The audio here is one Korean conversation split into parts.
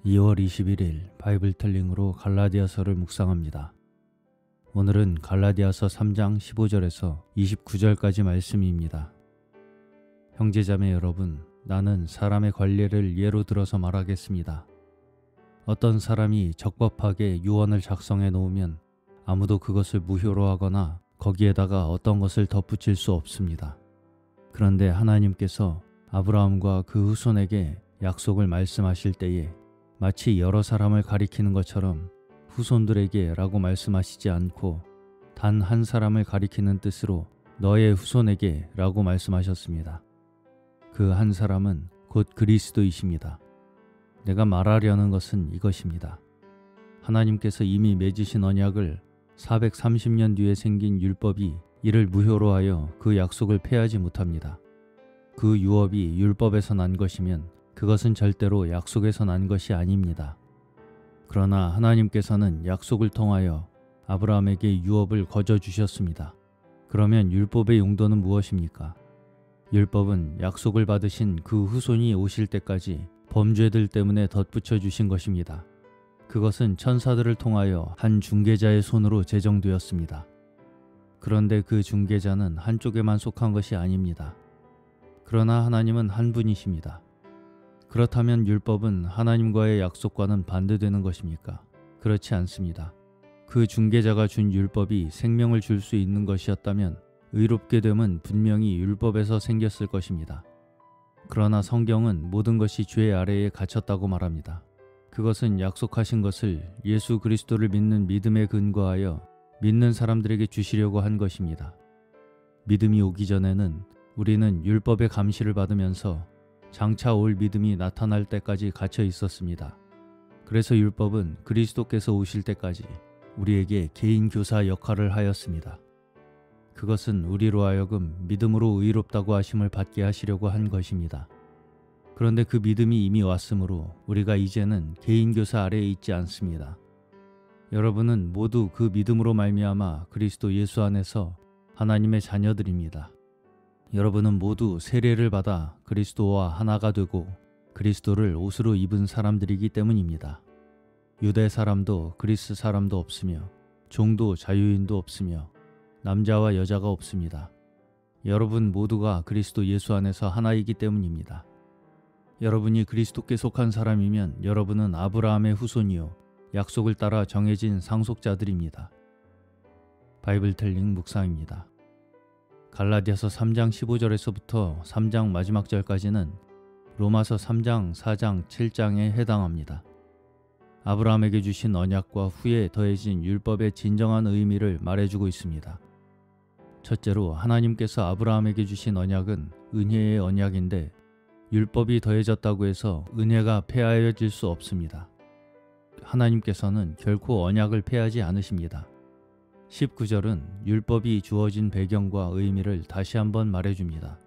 2월 21일 바이블텔링으로 갈라디아서를 묵상합니다. 오늘은 갈라디아서 3장 15절에서 29절까지 말씀입니다. 형제자매 여러분, 나는 사람의 관례를 예로 들어서 말하겠습니다. 어떤 사람이 적법하게 유언을 작성해 놓으면 아무도 그것을 무효로 하거나 거기에다가 어떤 것을 덧붙일 수 없습니다. 그런데 하나님께서 아브라함과 그 후손에게 약속을 말씀하실 때에 마치 여러 사람을 가리키는 것처럼 후손들에게 라고 말씀하시지 않고 단 한 사람을 가리키는 뜻으로 너의 후손에게 라고 말씀하셨습니다. 그 한 사람은 곧 그리스도이십니다. 내가 말하려는 것은 이것입니다. 하나님께서 이미 맺으신 언약을 430년 뒤에 생긴 율법이 이를 무효로 하여 그 약속을 폐하지 못합니다. 그 유업이 율법에서 난 것이면 그것은 절대로 약속에서 난 것이 아닙니다. 그러나 하나님께서는 약속을 통하여 아브라함에게 유업을 거저 주셨습니다. 그러면 율법의 용도는 무엇입니까? 율법은 약속을 받으신 그 후손이 오실 때까지 범죄들 때문에 덧붙여 주신 것입니다. 그것은 천사들을 통하여 한 중개자의 손으로 제정되었습니다. 그런데 그 중개자는 한쪽에만 속한 것이 아닙니다. 그러나 하나님은 한 분이십니다. 그렇다면 율법은 하나님과의 약속과는 반대되는 것입니까? 그렇지 않습니다. 그 중개자가 준 율법이 생명을 줄 수 있는 것이었다면 의롭게 됨은 분명히 율법에서 생겼을 것입니다. 그러나 성경은 모든 것이 죄 아래에 갇혔다고 말합니다. 그것은 약속하신 것을 예수 그리스도를 믿는 믿음에 근거하여 믿는 사람들에게 주시려고 한 것입니다. 믿음이 오기 전에는 우리는 율법의 감시를 받으면서 장차 올 믿음이 나타날 때까지 갇혀 있었습니다. 그래서 율법은 그리스도께서 오실 때까지 우리에게 개인 교사 역할을 하였습니다. 그것은 우리로 하여금 믿음으로 의롭다고 하심을 받게 하시려고 한 것입니다. 그런데 그 믿음이 이미 왔으므로 우리가 이제는 개인 교사 아래에 있지 않습니다. 여러분은 모두 그 믿음으로 말미암아 그리스도 예수 안에서 하나님의 자녀들입니다. 여러분은 모두 세례를 받아 그리스도와 하나가 되고 그리스도를 옷으로 입은 사람들이기 때문입니다. 유대 사람도 그리스 사람도 없으며 종도 자유인도 없으며 남자와 여자가 없습니다. 여러분 모두가 그리스도 예수 안에서 하나이기 때문입니다. 여러분이 그리스도께 속한 사람이면 여러분은 아브라함의 후손이요 약속을 따라 정해진 상속자들입니다. 바이블텔링 묵상입니다. 갈라디아서 3장 15절에서부터 3장 마지막 절까지는 로마서 3장, 4장, 7장에 해당합니다. 아브라함에게 주신 언약과 후에 더해진 율법의 진정한 의미를 말해주고 있습니다. 첫째로 하나님께서 아브라함에게 주신 언약은 은혜의 언약인데 율법이 더해졌다고 해서 은혜가 폐하여질 수 없습니다. 하나님께서는 결코 언약을 폐하지 않으십니다. 19절은 율법이 주어진 배경과 의미를 다시 한번 말해줍니다.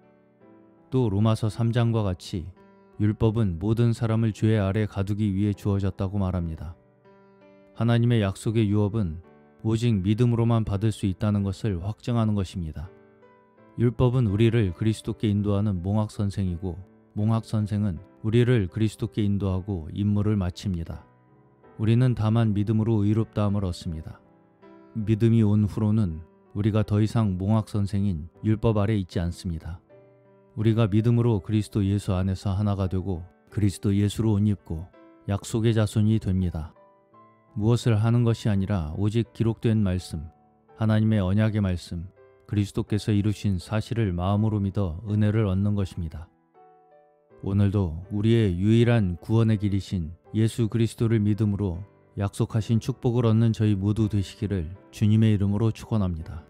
또 로마서 3장과 같이 율법은 모든 사람을 죄 아래 가두기 위해 주어졌다고 말합니다. 하나님의 약속의 유업은 오직 믿음으로만 받을 수 있다는 것을 확증하는 것입니다. 율법은 우리를 그리스도께 인도하는 몽학선생이고 몽학선생은 우리를 그리스도께 인도하고 임무를 마칩니다. 우리는 다만 믿음으로 의롭다함을 얻습니다. 믿음이 온 후로는 우리가 더 이상 몽학선생인 율법 아래 있지 않습니다. 우리가 믿음으로 그리스도 예수 안에서 하나가 되고 그리스도 예수로 옷 입고 약속의 자손이 됩니다. 무엇을 하는 것이 아니라 오직 기록된 말씀, 하나님의 언약의 말씀, 그리스도께서 이루신 사실을 마음으로 믿어 은혜를 얻는 것입니다. 오늘도 우리의 유일한 구원의 길이신 예수 그리스도를 믿음으로 약속하신 축복을 얻는 저희 모두 되시기를 주님의 이름으로 축원합니다.